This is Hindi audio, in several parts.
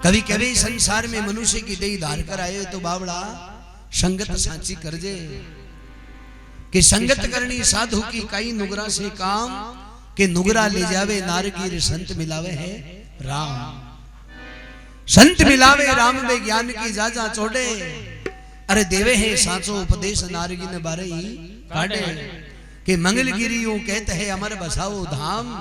कभी कभी संसार में मनुष्य की देह धार कर आए तो बावड़ा संगत सांची कर जे कि संगत करनी साधु की कई नुगरा से काम के नुगरा ले जावे नारगीर संत मिलावे है राम। संत मिलावे राम में ज्ञान की जाजा चोड़े अरे देवे है साचो उपदेश नारगी ने बारे ही काटे कि मंगलगिरी यूं कहते हैं अमर बसाओ धाम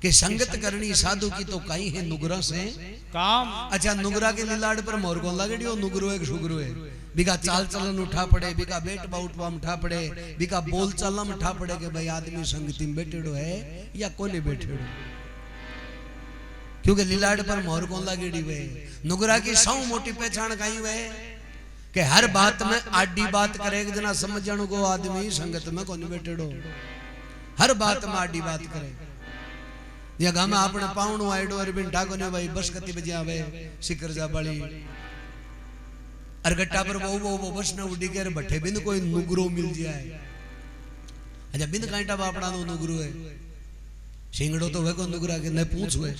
कि संगत करनी साधु की तो कई है नुगरा से काम। अच्छा नुगरा के लीलाड़ पर मोर को लगड़ियो नुगरो एक शुगरो है बिका चाल चलन उठा पड़े बिका बेट बाउटवा उठा पड़े बिका बोल चालम उठा पड़े कि भाई आदमी संगति में बैठेड़ो है या कोने बैठेड़ो क्योंकि लीलाड़ पर मोर को लगड़ी वे नुगरा की सौ मोटी पहचान कहीं वे कि हर बात में आडी बात करे जना समझण को आदमी संगत में कोने बैठेड़ो हर बात में आडी बात करे या गाम अपने पावणो आइडो अरे बिन ठाको ने भाई बस कति बजे आवे सिकर जा बाली अरगट्टा पर वो बस न उड़ी के बैठे बिन कोई नुगरो मिल जाए। अच्छा बिन कांटा बापड़ा नो नुगरो है सिंगड़ो तो वे को नुगरा के न पूछ हुए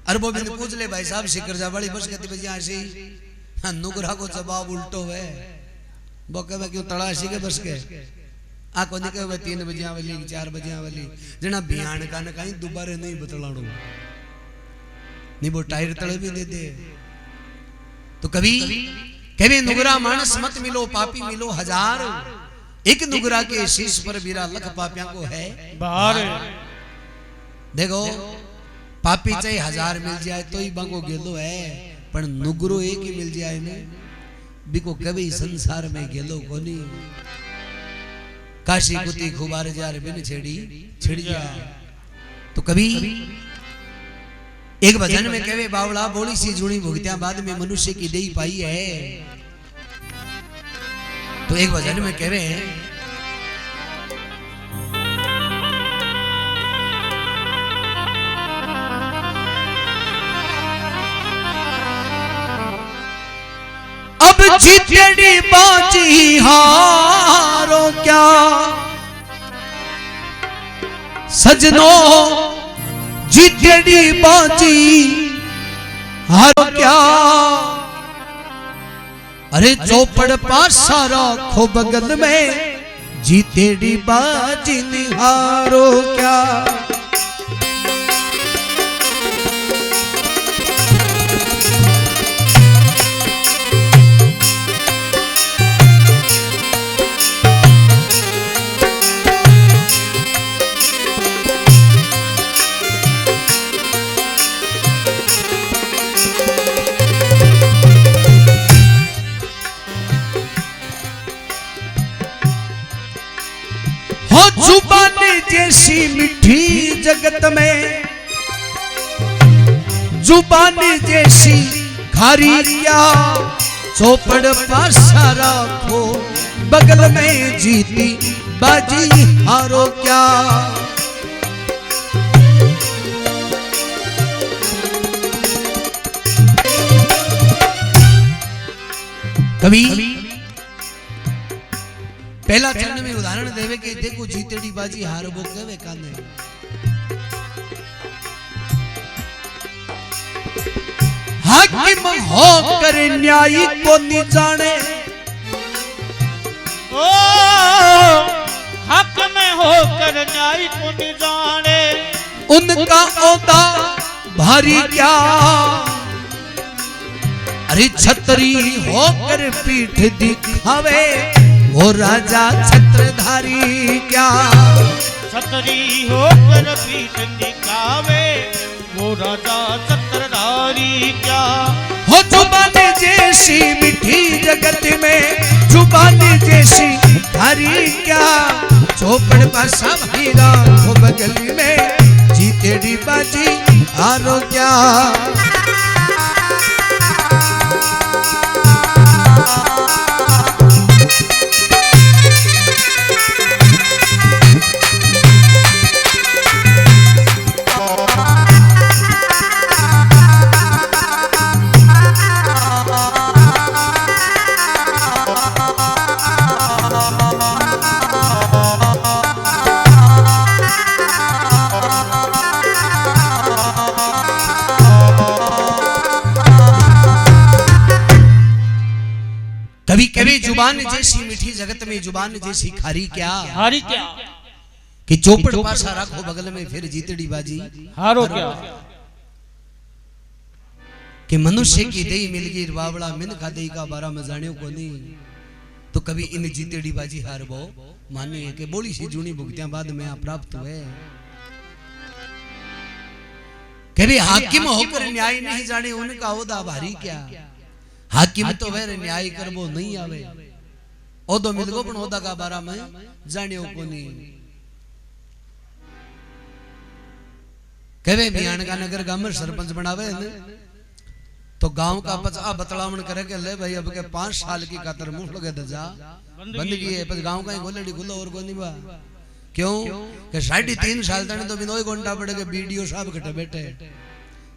अरे वो बिन पूछ ले भाई साहब सिकर जा बाली बस कति बजे आसी हां नुगरा को जवाब उल्टो है वो कहवे क्यों तड़ासी के बस के आ को निके 3 बजे आवेली 4 बजे आवेली जना बियान का न कहीं दोबारा नहीं बतलाणो नहीं वो टायर तले भी दे दे तो कभी नुगरा मानस मत मिलो पापी मिलो हजार एक नुगरा के शीश पर बीरा लख पापियां को है बाहर। देखो पापी चाहे 1000 मिल जाए तो ही बांको गेलो है पर नुगरो एक ही मिल जाए ने बिको कभी संसार में गेलो कोनी। काशी कुती खुबार जार बिन छेड़ी छिड़ जा तो कभी एक भजन में कहवे बावड़ा बोली सी जुड़ी भुगत्या बाद में मनुष्य की देही पाई है। तो एक भजन में कहवे अब जीतड़ी बाजी हारो क्या सजनो जीतड़ी बाजी हारो क्या अरे चौपड़ पासा रखो बगल में जीतेड़ी बाजी निहारो क्या। जुबान जैसी मिठी जगत में जुबान जैसी खारी क्या चौपड़ पासा रखो बगल में जीती बाजी हारो क्या। कभी पहला चरण में उदाहरण देवे के देखो जीतेड़ी बाजी हार वो कहवे काने हाकिम हो कर न्यायी को नहीं जाने ओ हक में हो कर न्यायी को नहीं जाने उनका ओदा भारी क्या अरे छतरी होकर पीठ दिखावे वो राजा छत्रधारी क्या। छतरी होकर पीठ दिखावे वो राजा छत्रधारी क्या। हो जुबान जैसी मिठी जगत में जुबान जैसी धारी क्या चौपड़ पासा भीरा हो बगल में जीतेड़ी बाजी हारो क्या। कभी कभी जुबान जैसी मीठी जगत में जुबान जैसी खारी क्या, हारी क्या, कि चौपड़ पासा रखो बगल में फिर जीतड़ी बाजी हारो क्या, कि मनुष्य की दई मिल गई बावड़ा मिन खा दई का बारा में जाने को नहीं, तो कभी इन जीतड़ी बाजी हार बो मानिए कि बोली सी जूनी भुगतियां बाद में आप प्राप्त हुए। कभी हाकिम होकर न्याय नहीं जाने उनका ओदा भारी क्या, हाकिम तो वह न्याय करबो नहीं आवे, ओदो मिल गो पण ओदा का बारा में जाने को नहीं। कहे बियान का नगर गांव में सरपंच बनावे न तो गांव का बचा बतलावन करे के ले भाई अब के 5 साल की खातर मुंह लगे दजा बंदगी है, पर गांव का ही गोलड़ी गुल्लो और कोनी बा, क्यों कि 3.5 साल तक तो बिनोई घंटा पड़े के वीडियो साहब कटे बैठे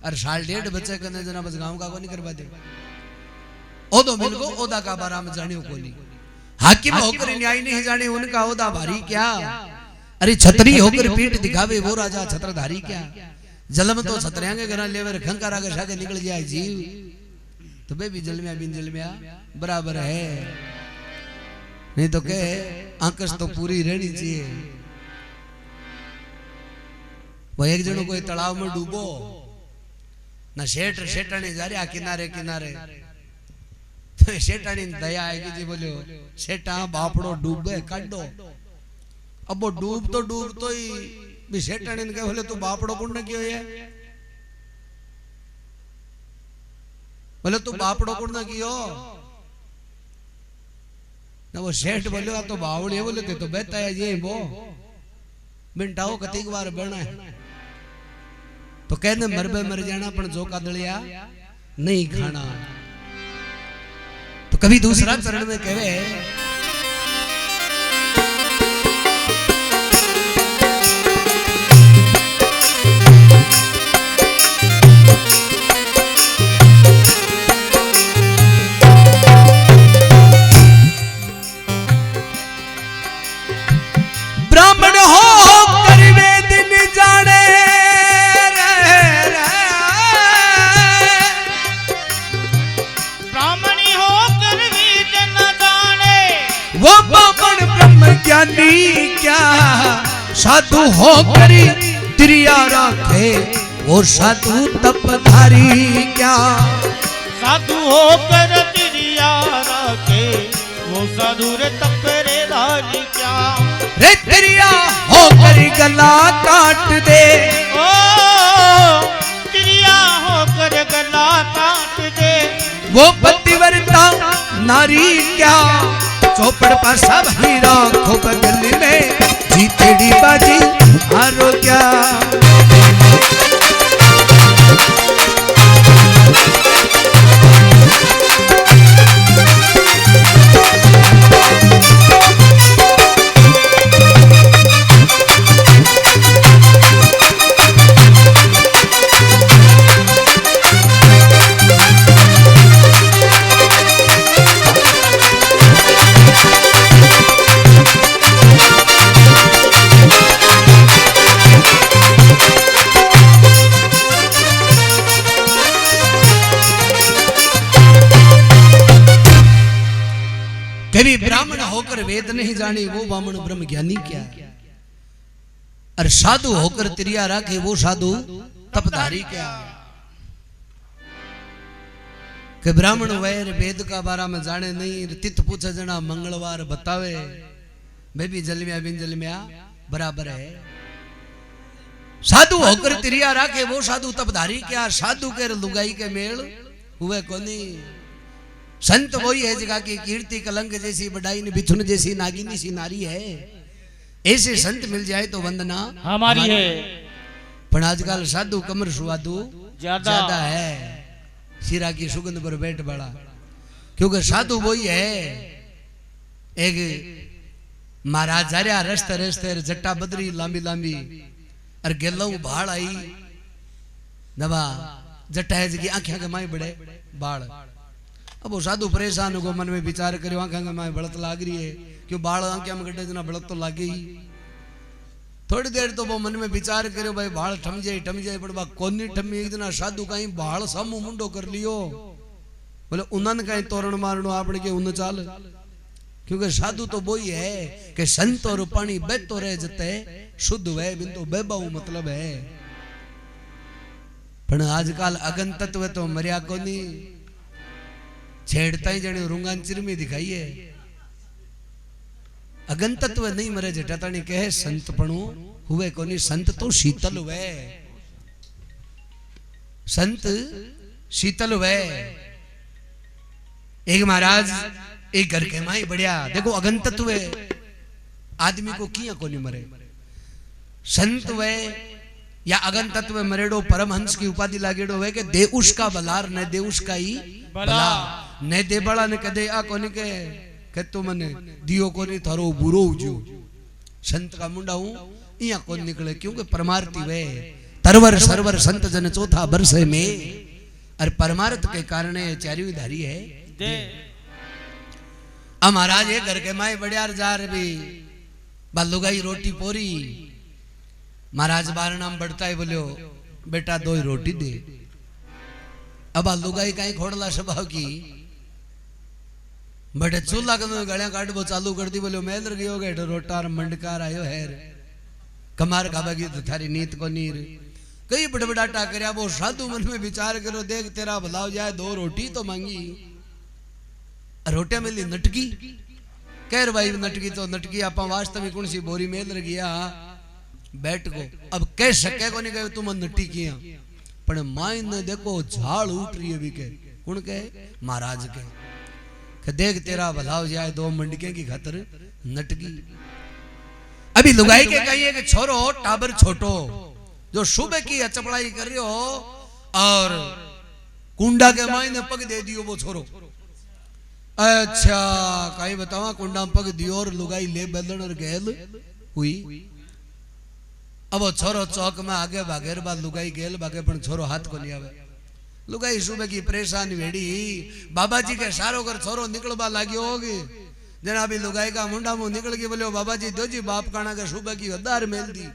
और 1.5 बच्चे कने जना बस गांव का को नहीं करवा दे, ओदो मिल को ओदा का बारा में जानियो को नहीं। हाकिम होकर न्याय नहीं जाने उनका ओदा भारी क्या, अरे छतरी होकर पीठ दिखावे वो राजा छत्रधारी क्या, जलम तो छतरिया के घर लेवे खंकारा के सागे निकल जाए जीव, तो बेबी जलमिया बिन जलमिया बराबर है, नहीं तो के आंकस तो पूरी रहनी चाहिए। वो एक जनो कोई तालाब में डूबो ना, शेठ शेठानी जा रहा किनारे किनारे, तो शेठानी दया आएगी जी, बोलो शेठा बापड़ो डूबे काटो, अब वो डूब तो ही भी शेठानी ने कहे बोले तू बापड़ो कुंड क्यों है, बोले तू बापड़ो कुंड क्यों ना, वो शेठ बोले तो बावड़ी है, बोले तो बेहता है ये वो बिंटाओ कतीक बार बना है, तो कहने मरबे मर जाना पण जो का दलिया नहीं खाना। तो कभी दूसरा चरण में कहे ब्राह्मण हो कर वेद न जाने, ब्राह्मणी हो कर वेद न जाने, वो ब्राह्मण ब्रह्म ज्ञानी क्या, साधु हो कर त्रिया रखे वो साधु तपधारी क्या, साधु होकर त्रिया रखे वो साधु रे तपरे धारी क्या, रे त्रिया होकर गला काट दे, ओ त्रिया होकर गला काट दे, वो पतिव्रता नारी क्या, चौपड़ पासा भाई राखो बगल में जीतेड़ी बाजी हारो क्या। कभी ब्राह्मण होकर वेद नहीं जाने वो ब्राह्मण ब्रह्म ज्ञानी क्या, और साधु होकर त्रिया रखे वो साधु तपधारी क्या, कि ब्राह्मण वैर वेद का बारा में जाने नहीं, तिथ पूछे जना मंगलवार बतावे, बेबी जलमिया बिन जलमिया बराबर है। साधु होकर त्रिया रखे वो साधु तपधारी क्या, साधु के लुगाई के मेल हुए कोनी, संत वही है जगह की कीर्ति कलंक जैसी बढ़ाई ने बिथुन जैसी नागिनी सी नारी है, ऐसे संत मिल जाए तो वंदना हमारी है, पर आजकल साधु कमर सुवादु ज्यादा है, सिरा की सुगंध पर बैठ बड़ा, क्योंकि साधु वही है एक महाराज जा रहा रस्ते रस्ते जट्टा बदरी लांबी लांबी और गेलों भाड़ आई दबा जट्टा है जगी आंखें के माई बड़े बाढ़, अब वो साधु परेशान हो मन में विचार करो आंखा के माए बड़त लाग रही है, क्यों बाल आंखें में गड्ढे जना बड़त तो लागे ही, थोड़ी देर तो वो मन में विचार करो भाई बाल ठम जाए पर बा कोनी ठमी, एक जना साधु कहीं बाल सामू मुंडो कर लियो, बोले उन्हन कहीं तोरण मारणो आपने के उन चाल, क्योंकि साधु तो वो ही है कि संत और पानी बहतो रहे जते शुद्ध वह बिंदु बेबाऊ मतलब है। पण आजकल अगन तत्व तो मर्या को नहीं छेड़ता ही जने रुंगान चिरमी दिखाइए। अगन तत्व नहीं मरे जटातानी कहे संत पणु हुए कोनी। संत तो शीतल हुए, संत शीतल हुए। एक महाराज एक घर के माई बढ़िया देखो अगन तत्व आदमी को किया कोनी मरे। संत वे या अगन तत्व मरेडो परमहंस की उपाधि लागेडो है कि देउश का बलार न देउश का ही बला न दे बड़ा ने कदे आ कोनी के तू मने दियो कोनी थारो बुरो उजो। संत का मुंडा हूं इया कोन निकले, क्योंकि परमार्थी वे तरवर सरवर संत जन चौथा बरस में। और परमार्थ के कारण चारियों धारी है दे। अब महाराज ये घर के माए बड़ियार जा रहे भी बालूगाई रोटी पोरी। महाराज बार नाम बढ़ता है बोलो बेटा दो ही रोटी दे। अब लुगाई कहीं खोड़ला स्वभाव की बड़े चूल्हा कदम गलियां काट वो चालू कर दी। बोलो मेल गयो गए रोटार मंडकार आयो हैर कमार खाबेगी तो थारी नीत को नीर कई बड़बड़ाटा करया। वो साधु मन में विचार करो देख तेरा भलाव जाए दो रोटी तो मांगी। रोटियां मिली नटकी कह भाई नटकी तो नटकी आप वास्तविक कौन सी बोरी मेल गया बैठ को। अब कह सके को नहीं कहे तुम नटी किया पर माई ने देखो झाड़ उठ रही है भी के कौन कहे महाराज के देख तेरा भलाव जाए दो मंडके की खातर नटकी। अभी लुगाई के कहिए कि छोरो टाबर छोटो जो सुबह की चपड़ाई कर रहे हो और कुंडा के माई ने पग दे दियो वो छोरो। अच्छा कहीं बतावा कुंडा पग दियो और लुगाई ले बदन और गैल हुई। अब वो छोरो चौक में आगे भागेर बाद लुगाई गेल भागे पण छोरो हाथ को नहीं आवे। लुगाई सुबह की परेशान वेड़ी बाबा जी के सारो कर छोरो निकलवा लाग्यो होगी। जना भी लुगाई का मुंडा मुंह निकल गई बोले बाबा जी दो जी बाप काना के सुबह की हदार मेल दी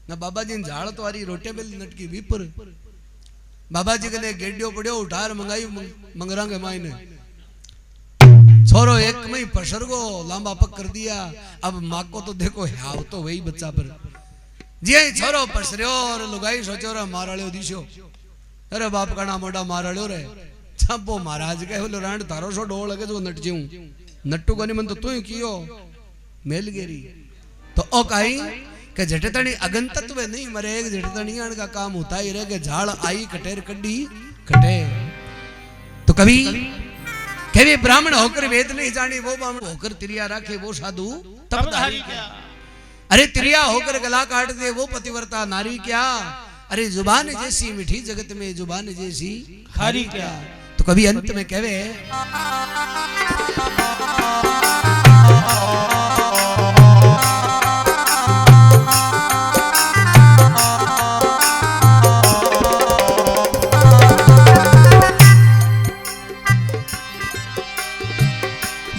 ना। बाबा जी ने झाड़ तो आरी रोटे मेल नटकी विपर। बाबा जी के लिए गेडियो पड़ियो उठार मंगाई मंगरा के माई ने छोरो एक में ही पसर गो लांबा पक कर दिया। अब माँ को तो देखो हाव तो वही बच्चा पर जी छोरो पसरियो और लुगाई सोचो रे माराड़ियो दिशो। अरे बाप का ना मोटा माराड़ियो रे छपो महाराज कहे बोलो रांड थारो सो डोल लगे जो नट जीऊं नट्टू को नहीं मन तो तू ही कियो मेल गेरी। तो ओ काई के जटतणी अगन तत्व नहीं मरे जटतणी का काम होता ही रहे कि झाड़ आई कटेर कड्डी कटे। तो कभी कभी ब्राह्मण होकर वेद नहीं जानी वो ब्राह्मण होकर तिरिया रखे वो साधु तब धारी क्या। अरे तिरिया होकर गला काट दे वो पतिव्रता नारी क्या। अरे जुबान जैसी मीठी जगत में जुबान जैसी खारी क्या। तो कभी अंत में कहवे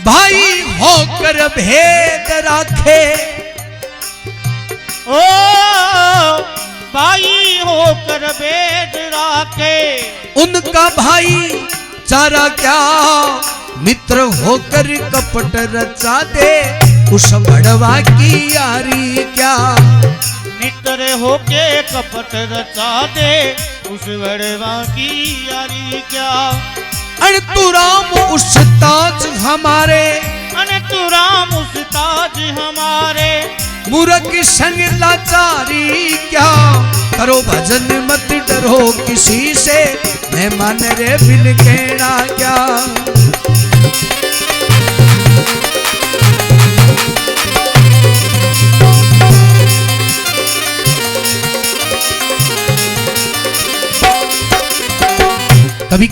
भाई होकर भेद राखे ओ भाई होकर भेद राखे उनका भाई चारा क्या। मित्र होकर कपट रचा दे उस बड़वा की यारी क्या। मित्र होके कपट रचा दे उस बड़वा की यारी क्या। अरे तू राम उस्ताद हमारे अरे तू राम उस्ताद हमारे मूर्ख संग लाचारी क्या। करो भजन मत डरो किसी से मैं मान रे बिन कहना क्या। कभी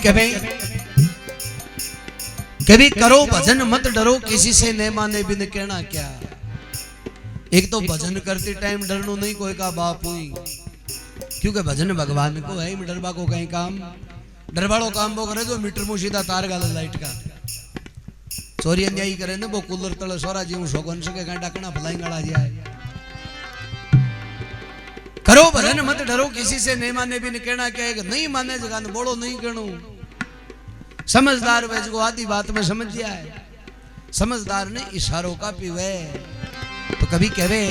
कभी करो भजन मत डरो किसी से न माने बिन कहना क्या। एक तो भजन करते टाइम डरनो नहीं कोई का बाप हुई क्योंकि भजन भगवान को है। डरबा को कहीं काम डरवाड़ो काम वो करे जो मीटर मुँह सीधा तार गाले लाइट का चोरी अन्यायी करे ना वो कूलर तले सोरा जी हूँ शोकन सके कहीं डाकना भलाई गाड़ा जाए। करो भजन मत डरो किसी से नहीं माने बिन कहना क्या। नहीं माने जगह बोलो नहीं कहू समझदार वे जो आधी बात में समझ गया है, समझदार ने इशारों का पीवे। तो कभी कहे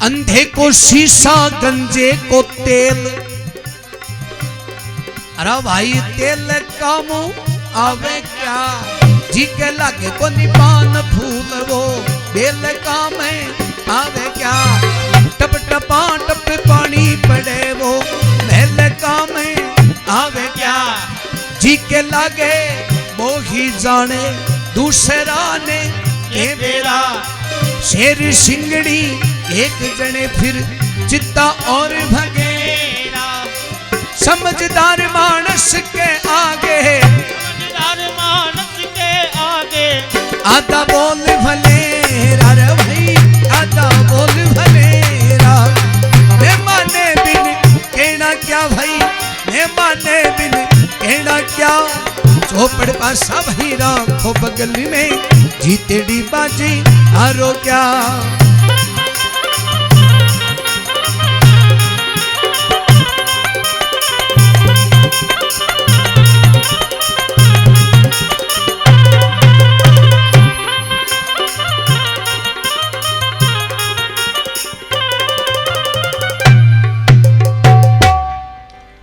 अंधे को शीशा गंजे को तेल, अरे भाई तेल काम आवे क्या, जी के लागे को निपान फूल वो बेल काम आवे क्या, टप टपा टप पानी पड़े वो महल काम आवे क्या, जी के लागे वो ही जाने दूसरा ने ये मेरा, शेर सिंगड़ी एक जने फिर चित्ता और भगेरा, समझदार मानस के आगे, समझदार मानस के आगे आधा बोल भलेरा रे भाई, आधा बोल भलेरा, मैं माने बिन कहना क्या भाई, मैं माने बिन कहना क्या, चौपड़ पासा भाई राखो बगल में, जीतेड़ी बाजी हारो क्या।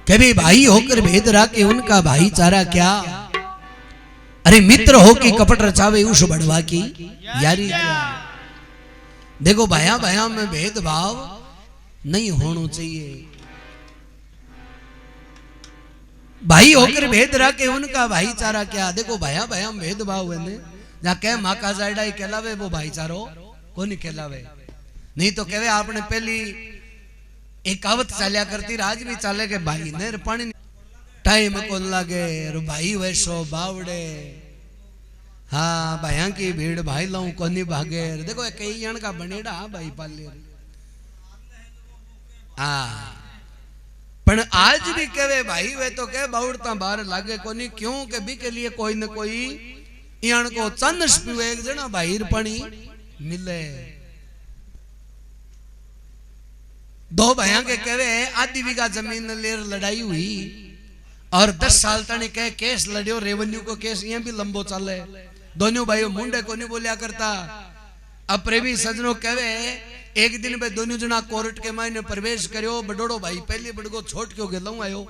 कभी भाई होकर भेद राके उनका भाईचारा क्या, अरे मित्र हो कि कपट रचावे उस बढ़वा की यारी क्या। देखो भाया भाया में भेदभाव नहीं होना चाहिए, भाई होकर भेद राके उनका भाईचारा क्या। देखो भाया भाया में भेदभाव है ने जहाँ कह माँ का जायडा कहलावे वो भाईचारो को नहीं कहलावे, नहीं तो कहवे आपने पहली एक कहावत चालिया करती आज भी चाले के भाई ने पानी टाइम को लागे भाई वैसो बावड़े, हाँ भाइया की भीड़ भाई लाऊं कोनी भागे। देखो कई जन का बनेड़ा भाई पाले, हाँ पण आज भी कहे भाई वे तो कहे बावड़ता बाहर लागे कोनी, क्यों के भी के लिए कोई न कोई यान को चंदस पीवे एक जना भाई पानी मिले। दो भाइयों के कहे आधी बीघा जमीन लेर लड़ाई हुई और 10 साल तक कहे केस लड़ियो, रेवेन्यू को केस ये भी लंबो चले, दोनों भाइयों मुंडे को नहीं बोलिया करता। अब प्रेमी सजनों कहे एक दिन पे दोनों जना कोर्ट के मायने प्रवेश करियो, बडोड़ो भाई पहले बड़को छोट क्यों गेलूं आयो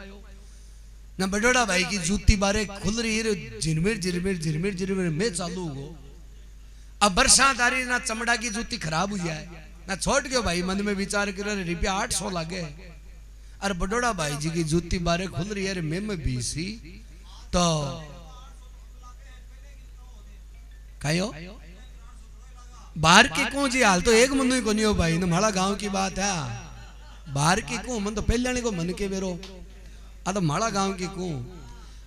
ना, बडोड़ा भाई की जूती बारे खुल रही है, झिरमिर झिरमिर झिरमिर झिरमिर में चालू हो। अब बरसात आ रही ना, चमड़ा की जूती खराब हुई है ना, छोड़ क्यों भाई मन में विचार कर रुपया 800 लागे, अरे बडोड़ा भाई जी की जूती बारे खुल रही है मैं भी सी तो कहो बाहर की कौन जी हाल तो एक मनु ही को नहीं हो भाई ना, माड़ा गांव की बात है, बाहर की कौन मन तो पहले को मन के बेरो आ तो माड़ा गांव की कौन।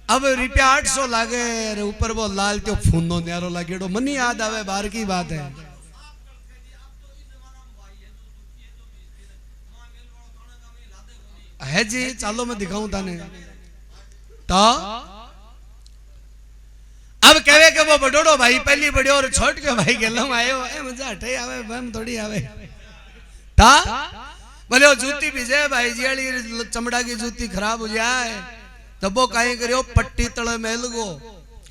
अब रुपया 800 लागे ऊपर वो लाल तो फूनो न्यारो लागेड़ो, मन याद आवे बाहर की बात है जी। चालो मैं दिखाऊं ताने तो अब कहे कि वो बडोड़ो भाई पहली बड़े और छोट के भाई गेलूं आयो ए मजा हटे आवे बम थोड़ी आवे ता बोले जूती भिजे भाई जी चमड़ा की जूती खराब हो जाए तो वो कहीं करियो पट्टी तले मेल गो,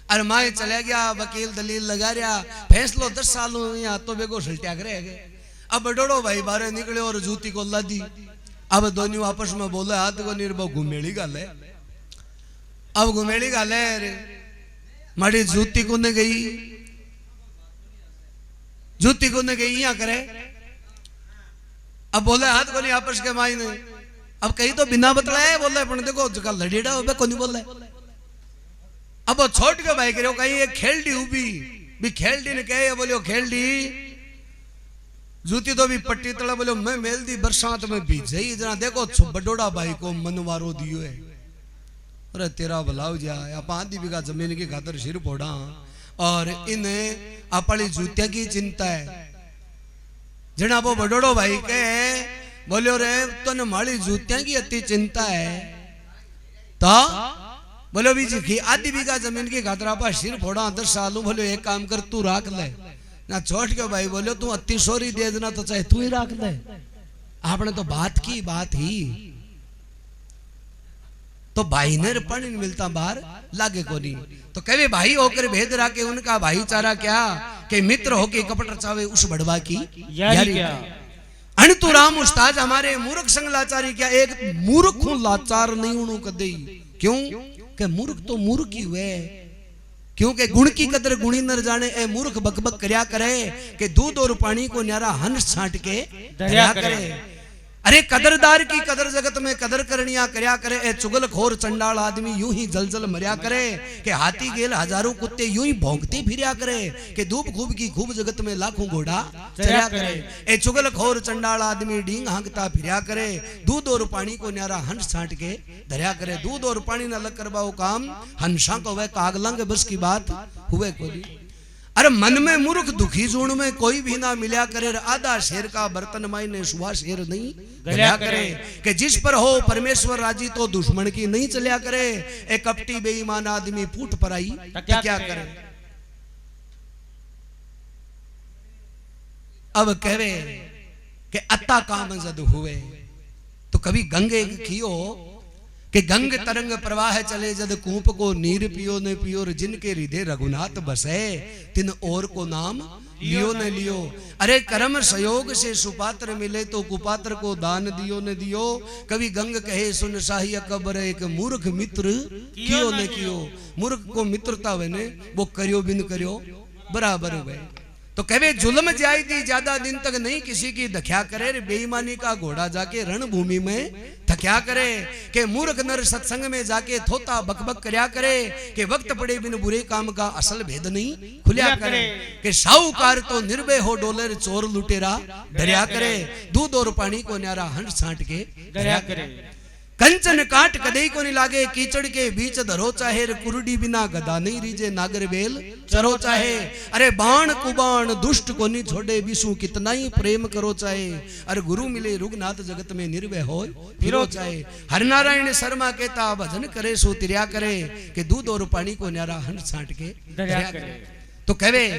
अरे माए चले गया वकील दलील लगा रहा फैसलो 10 साल यहाँ तो बेगो सल्टिया करे। अब बडोड़ो भाई बाहर निकले और जूती को लादी, अब दोनों आपस में बोले हाथ को निर्भो घुमेड़ी गाल है। अब घुमेड़ी गाल है माड़ी जूती को ने गई, जूती को ने गई यहाँ करे। अब बोले हाथ को नहीं आपस के माई ने, अब कहीं तो बिना बतलाए बोले पण देखो जगह लड़ीड़ा हो को नहीं बोले। अब वो छोट के भाई करो कहीं एक खेलडी उबी भी खेलडी ने कहे बोलियो खेलडी जूती तो भी पट्टी तला बोलो मैं मेल दी बरसात में भीजे ही जना देखो बडोड़ा भाई को मनवारो दियो है, अरे तेरा भलाव जा आप आधी बीघा जमीन की खातर सिर फोड़ा और इन्हें अपनी जूतिया की चिंता है। जना वो बडोड़ो भाई के बोलियो रे तो न माड़ी जूतिया की अति चिंता है तो बोलो भी जी आधी बीघा जमीन की खातर आप सिर फोड़ा 10 सालों बोलो एक काम कर तू राख ले ना, छोड़ के भाई बोलो तू अति सोरी दे देना तो चाहे तू ही राख ले, आपने तो बात की बात ही तो भाई ने पानी नहीं मिलता बाहर लागे को नहीं। तो कहे भाई होकर भेद राके उनका भाईचारा क्या, के मित्र होके कपट रचावे उस बड़वा की यारी क्या। अणतु राम उस्ताद हमारे मूर्ख संग लाचारी क्या, एक मूर्ख हूं लाचार नहीं उणू कदे। क्यों के मूर्ख तो मूर्ख ही हुए, क्योंकि गुण की कदर गुणी नर जाने। ए मूर्ख बकबक करया करे के दूध और पानी को न्यारा हंस छांट के दरिया करे। अरे कदरदार की कदर जगत में कदर करनिया करया करे। ए चुगलखोर चंडाल आदमी यूं ही जलजल मरया करे, के हाथी गेल हजारों कुत्ते यूं ही भौंकते फिरया करे, के धूप खूब की खूब जगत में लाखों घोड़ा चरया करे। ए चुगलखोर चंडाल आदमी डींग हांकता फिरया करे, दूध और पानी को न्यारा हंस छांट के धरया करे। दूध और पानी न लग करवाओ काम, हंसा को वह कागलंग बस की बात हुए कोई। अरे मन में मूर्ख दुखी जूण में कोई भी ना मिल्या करे, आधा शेर का बर्तन माई ने सुहा शेर नहीं गल्या करे। कि जिस पर हो परमेश्वर राजी तो दुश्मन की नहीं चलिया करे। एक कपटी बेईमान आदमी फूट पर आई क्या करे। अब कहे कि अत्ता काम जद हुए, तो कभी गंगे खियो कि गंग तरंग प्रवाह चले जद कूप को नीर पियो ने पियो, जिनके हृदय रघुनाथ बसे तिन और को नाम लियो ने लियो। अरे कर्म संयोग से सुपात्र मिले तो कुपात्र को दान दियो ने दियो। कभी गंग कहे सुन शाही अकबर, एक मूर्ख मित्र कियो ने कियो। मूर्ख को मित्रता वने वो करियो बिन करियो बराबर हुए। तो कहे जुल्म ज्यादा ज्यादा दिन तक नहीं किसी की दख्या करे, बेईमानी का घोड़ा जाके रणभूमि में थक्या करे। के मूर्ख नर सत्संग में जाके थोता बकबक करया करे, के वक्त पड़े बिन बुरे काम का असल भेद नहीं खुलिया करे। के साहूकार तो निर्भय हो डोलर, चोर लुटेरा डरिया करे। दूध और पानी को न्यारा हंस छांट के डरिया करे। कंचन काट कदई को नहीं लागे, कीचड़ के बीच धरो चाहे, कुरडी बिना गदा नहीं रीजे, नागर बेल चरो चाहे। अरे बाण कुबाण दुष्ट को नहीं छोड़े, विष्णु कितना ही प्रेम करो चाहे। अरे गुरु मिले रुगनाथ जगत में निर्भय हो फिरो चाहे। हरनारायण शर्मा कहता भजन करे सो तिरिया करे, कि दूध और पानी को न्यारा हंस छांट के डरिया करे। तो कहे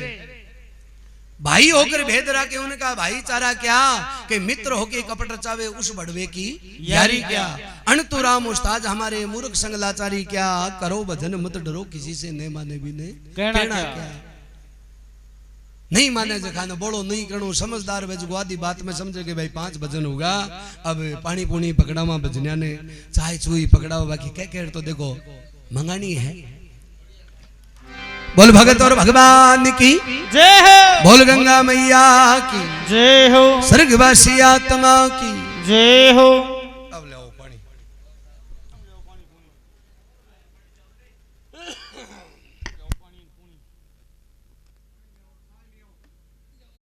भाई होकर भेद राके उनका भाईचारा क्या, कि मित्र होके कपट रचावे उस बड़वे की यारी क्या। अणतु राम उस्ताद हमारे मूर्ख संग लाचारी क्या, करो भजन मत डरो किसी से न माने भी ने कहना क्या। नहीं माने जखाने बोलो नहीं करो, समझदार वे जो आदि बात में समझे कि भाई 5 भजन होगा। अब पानी पुणी पकड़ावा भजनिया ने चाय चुई पकड़ावा, बाकी कह कह तो देखो मंगानी है। बोल भगत और भगवान की जय हो, बोल गंगा मैया की जय हो, स्वर्गवासी आत्मा की जय हो।